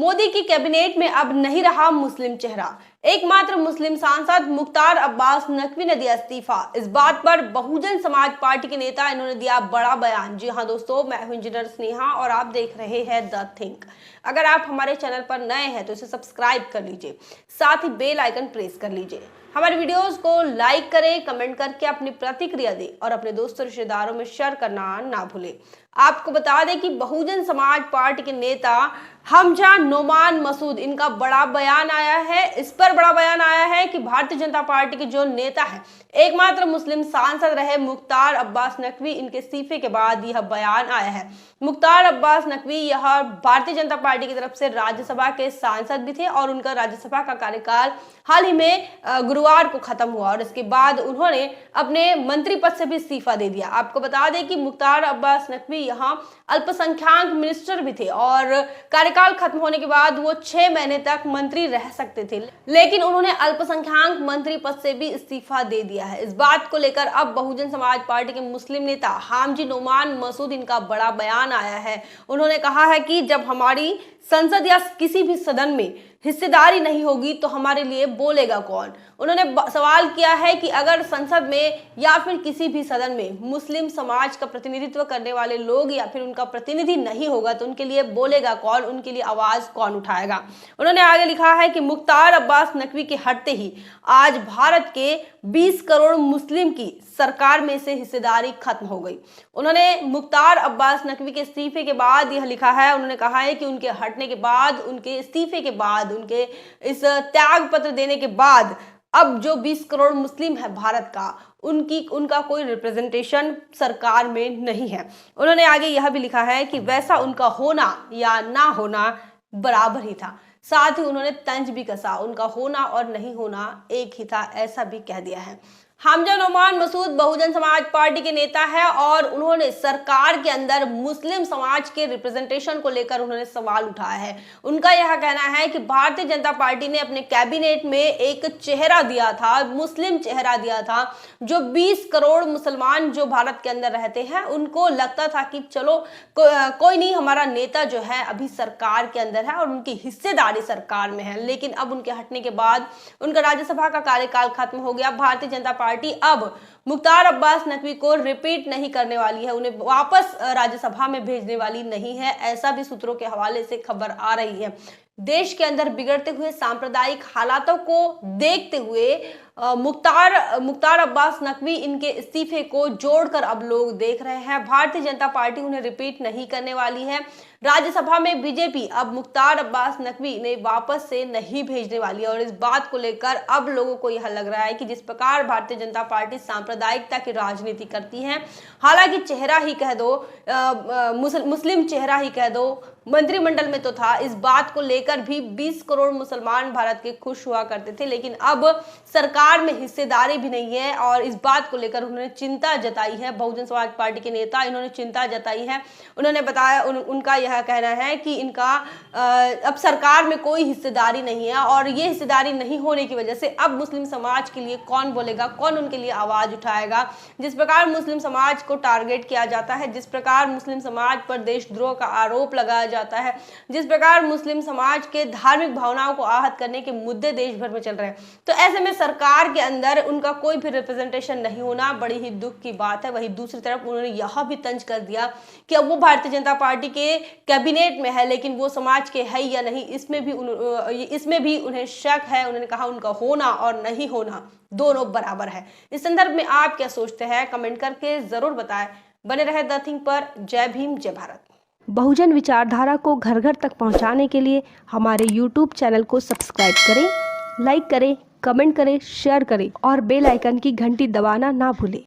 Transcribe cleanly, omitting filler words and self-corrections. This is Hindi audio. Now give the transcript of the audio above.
मोदी की कैबिनेट में अब नहीं रहा मुस्लिम चेहरा। एकमात्र मुस्लिम सांसद मुख्तार अब्बास नकवी ने दिया इस्तीफा। इस बात पर बहुजन समाज पार्टी के नेता इन्होंने दिया बड़ा बयान। जी हां दोस्तों, मैं हूं इंजीनियर स्नेहा और आप देख रहे हैं द थिंक। अगर आप हमारे चैनल पर नए हैं तो इसे सब्सक्राइब कर लीजिए, साथ ही बेल आइकन प्रेस कर लीजिए। हमारे वीडियोस को लाइक करें, कमेंट करके अपनी प्रतिक्रिया दें और अपने दोस्तों रिश्तेदारों में शेयर करना ना भूलें। आपको बता दें कि बहुजन समाज पार्टी के नेता हमजा नोमान मसूद, इनका बड़ा बयान आया है। इस पर बड़ा बयान आया है कि भारतीय जनता पार्टी के जो नेता है, एकमात्र मुस्लिम सांसद रहे मुख्तार अब्बास नकवी, इनके इस्तीफे के बाद यह बयान आया है। मुख्तार अब्बास नकवी यह भारतीय जनता पार्टी की तरफ से राज्यसभा के सांसद भी थे और उनका राज्यसभा का कार्यकाल हाल ही में गुरुवार को खत्म हुआ और इसके बाद उन्होंने अपने मंत्री पद से भी इस्तीफा दे दिया। आपको बता दें कि मुख्तार अब्बास नकवी यहाँ अल्पसंख्यक मिनिस्टर भी थे और कार्यकाल खत्म होने के बाद वो 6 महीने तक मंत्री रह सकते थे, लेकिन उन्होंने अल्पसंख्यक मंत्री पद से भी इस्तीफा दे दिया है। इस बात को लेकर अब बहुजन समाज पार्टी के मुस्लिम नेता हमजा नोमान मसूद, इनका बड़ा बयान आया है। उन्होंने कहा है कि जब हमारी संसद या किसी भी सदन में हिस्सेदारी नहीं होगी तो हमारे लिए बोलेगा कौन। उन्होंने सवाल किया है कि अगर संसद में या फिर किसी भी सदन में मुस्लिम समाज का प्रतिनिधित्व करने वाले लोग या फिर उनका प्रतिनिधि नहीं होगा तो उनके लिए बोलेगा कौन, उनके लिए आवाज कौन उठाएगा। उन्होंने आगे लिखा है कि मुख्तार अब्बास नकवी के हटते ही आज भारत के 20 करोड़ मुस्लिम की सरकार में से हिस्सेदारी खत्म हो गई। उन्होंने मुख्तार अब्बास नकवी के इस्तीफे के बाद यह लिखा है। उन्होंने कहा है कि उनके हटने के बाद, उनके इस्तीफे के बाद, उनके इस त्याग पत्र देने के बाद अब जो 20 करोड़ मुस्लिम है भारत का, उनका कोई रिप्रेजेंटेशन सरकार में नहीं है। उन्होंने आगे यह भी लिखा है कि वैसा उनका होना या ना होना बराबर ही था। साथ ही उन्होंने तंज भी कसा, उनका होना और नहीं होना एक ही था, ऐसा भी कह दिया है। हमजा नोमान मसूद बहुजन समाज पार्टी के नेता है और उन्होंने सरकार के अंदर मुस्लिम समाज के रिप्रेजेंटेशन को लेकर उन्होंने सवाल उठाया है। उनका यह कहना है कि भारतीय जनता पार्टी ने अपने कैबिनेट में एक चेहरा दिया था, मुस्लिम चेहरा दिया था, जो 20 करोड़ मुसलमान जो भारत के अंदर रहते हैं उनको लगता था कि चलो कोई नहीं, हमारा नेता जो है अभी सरकार के अंदर है और उनकी हिस्सेदारी सरकार में है। लेकिन अब उनके हटने के बाद उनका राज्यसभा का कार्यकाल खत्म हो गया। भारतीय जनता पार्टी अब मुख्तार अब्बास नकवी को रिपीट नहीं करने वाली है, उन्हें वापस राज्यसभा में भेजने वाली नहीं है, ऐसा भी सूत्रों के हवाले से खबर आ रही है। देश के अंदर बिगड़ते हुए सांप्रदायिक हालातों को देखते हुए मुख्तार अब्बास नकवी इनके इस्तीफे को जोड़कर अब लोग देख रहे हैं। भारतीय जनता पार्टी उन्हें रिपीट नहीं करने वाली है। राज्यसभा में बीजेपी अब मुख्तार अब्बास नकवी ने वापस से नहीं भेजने वाली है और इस बात को लेकर अब लोगों को यह लग रहा है कि जिस प्रकार भारतीय जनता पार्टी सांप्रदायिकता की राजनीति करती है, हालांकि चेहरा ही कह दो, मुस्लिम चेहरा ही कह दो, मंत्रिमंडल में तो था, इस बात को लेकर भी 20 करोड़ मुसलमान भारत के खुश हुआ करते थे, लेकिन अब सरकार में हिस्सेदारी भी नहीं है और इस बात को लेकर उन्होंने चिंता जताई है। बहुजन समाज पार्टी के नेता इन्होंने चिंता जताई है। उन्होंने बताया, उनका यह कहना है कि इनका अब सरकार में कोई हिस्सेदारी नहीं है और ये हिस्सेदारी नहीं होने की वजह से अब मुस्लिम समाज के लिए कौन बोलेगा, कौन उनके लिए आवाज उठाएगा। जिस प्रकार मुस्लिम समाज को टारगेट किया जाता है, जिस प्रकार मुस्लिम समाज पर देशद्रोह का आरोप लगाया जाता है, जिस प्रकार मुस्लिम समाज के धार्मिक भावनाओं को आहत करने के मुद्दे देश भर में चल रहे हैं, तो ऐसे में सरकार के अंदर उनका कोई भी रिप्रेजेंटेशन नहीं होना बड़ी ही दुख की बात है। वहीं दूसरी तरफ उन्होंने यह भी तंज कर दिया कि अब वो भारतीय जनता पार्टी के कैबिनेट में है, लेकिन वो समाज के है या नहीं, इसमें भी उन्हें शक है। उन्होंने कहा उनका होना और नहीं होना दोनों बराबर है। इस संदर्भ में आप क्या सोचते हैं, कमेंट करके जरूर बताएं। बने रहे द थिंक पर। जय भीम, जय भारत। बहुजन विचारधारा को घर घर तक पहुंचाने के लिए हमारे YouTube चैनल को सब्सक्राइब करें, लाइक करें, कमेंट करें, शेयर करें और बेल आइकन की घंटी दबाना ना भूलें।